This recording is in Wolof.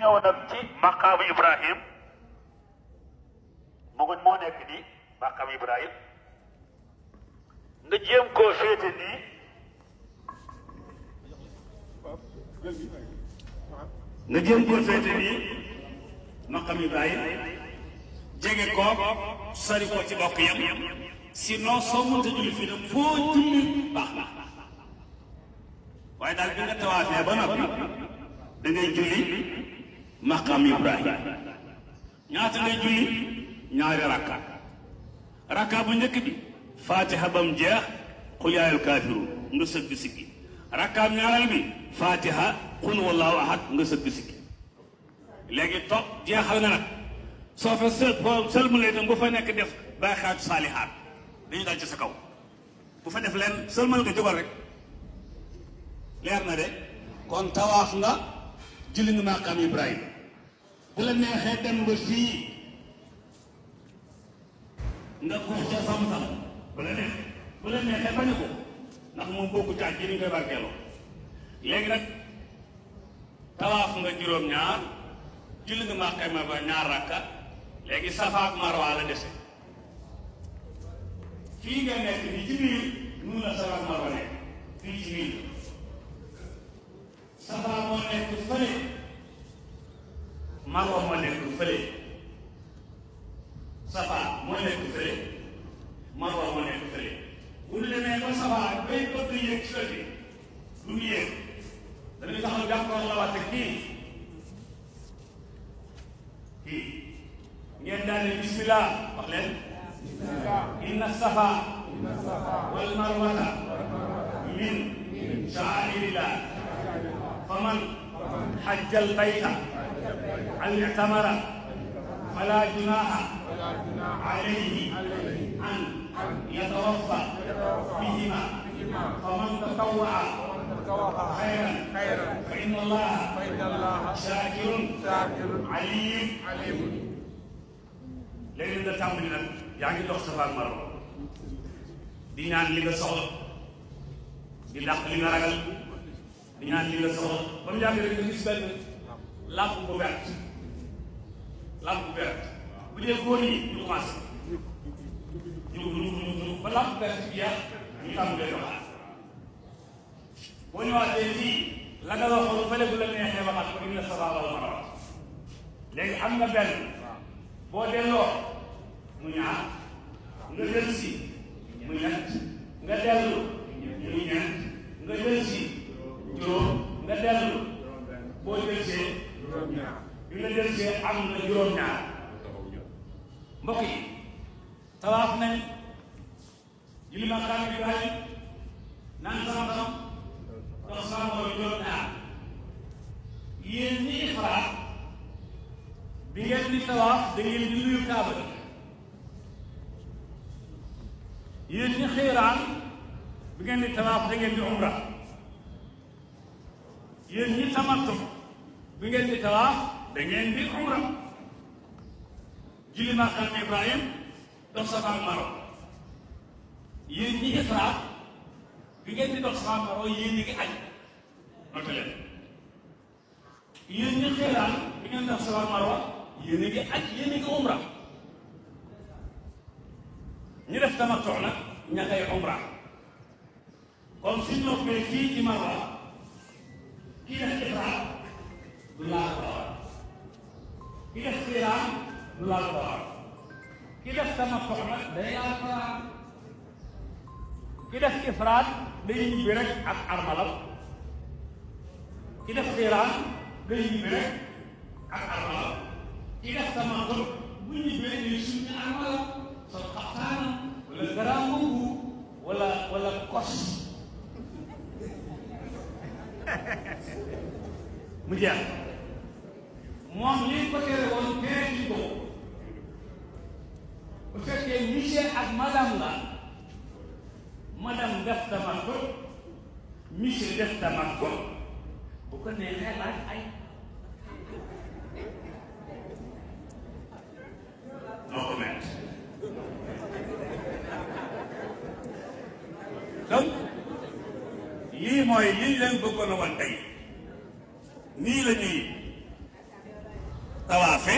ñëw nag ci maqaamu Ibrahim moo nekk nii maqaamu Ibrahim nga jéem koo féete nii maqaamu Ibrahim jege ko sori ko ci bokk yam sinon soo mënta julli fii nag foo julli baax na waaye daal bi nga tawaafee ba noppi da ngay julli maqaamu Ibrahim ñaata ngay julli ñaari rakka bu njëkk bi fatiha ba mu jeex qul yaa ayyuhal kaafiruun nga sëgg siggi rakkaam ñaareel bi fatiha qul wallaahu ahad nga sëgg siggi léegi toog jeexal nga nag soo fa sëlmalee tam bu fa nekk def baaxaatu saalihaat dañu dal ci sa kaw bu fa def leen sëlmal nga jógal rek leer na de kon tawaaf nga julli nga maqaam Ibrahim bu la neexee dem ba fii nga guux ca Samsam bu la neexee bañu ko ndax moom bokku caaj ji ni koy barkeeloo léegi nag tawaaf nga juróom-ñaar julli nga maqaam ba ñaar rakka léegi Safa ak Marwa la dese fii nga nekk nii ci biir nun la Safa ak Marwa nekk fii ci biir Safa moo nekk fële Marwa moo nekk fële Safa moo nekk fële Marwa moo nekk fële bu ñu demee ba Safa bay bëgg yéeg ci ëllëg du ñu yéeg dañuy taxaw jàppoon la waxte kii ngeen daal ne bismillah wax leen inna Safa wal Marwata min sha'airillah faman hajjal bayta aw i'tamara fala junaha alayhi an yatawaffa bihima faman tatawwa'a khayran fa inna allaha shakirun alim léegi nga tàmbali nag yaa ngi dox Safa ak Marwa di ñaan li nga soxla di dàq li nga ragal di ñaan li nga soxla ba mu yàgg rek nga gis benn lampe bu vert bu dee góor yi ñu commencé ñu ba lampe vert bi jeex ñu tàmbalee doxaat boo ñëwaatee fii la nga waxoon fële bu la neexee waxaat ko inna Safa wal Marwa léegi am nga benn boo delloo mu ñaar nga jël si mu ñett nga dellu mu ñeent nga jël si juróom nga dellu boo jël see bi nga jël see am nga juróom-ñaar mbokk yi tawaaf nañ julli maqaam Ibrahim naan Samsam dox sama mooy juróom-ñaar yéen ñi ifraat bi ngeen di tawaaf da ngeen di nuyu Kaaba gi yéen ñi xiiraan bi ngeen di tawaaf da ngeen di umra yéen ñi tamattu bi ngeen di tawaaf da ngeen di umra julli maqaam Ibrahim dox Safa ak Marwa yéen ñi ifraat bi ngeen di dox Safa ak Marwa yéen ñi ngi aj noté leen yéen ñi xiiraan bi ngeen dox Safa ak Marwa yéen a ngi aj yéen a ngi umra ñu def tamattu nag ña ngay umra comme suñ noppee fii ci Marwa kii def ifraat du laal bawar kii def xiiraan du laal bawar kii def tamattu nag day laal bawar kii def ifraat day ñibbi rek ak armalam kii def xiiraan day ñibbi rek ak armalam kii def tamattu bu ñibbee ñuy suñu armalam sol xaftaanam wala garaam boobu wala kos mu jeex moom li ko tere woon tere ci ko bu fekkee monsieur ak madame la madame def tamattu monsieur def tamattu bu ko neexee laaj ay no comment donc lii mooy liñ leen bëggoon a wan tey nii la ñuy tawaafe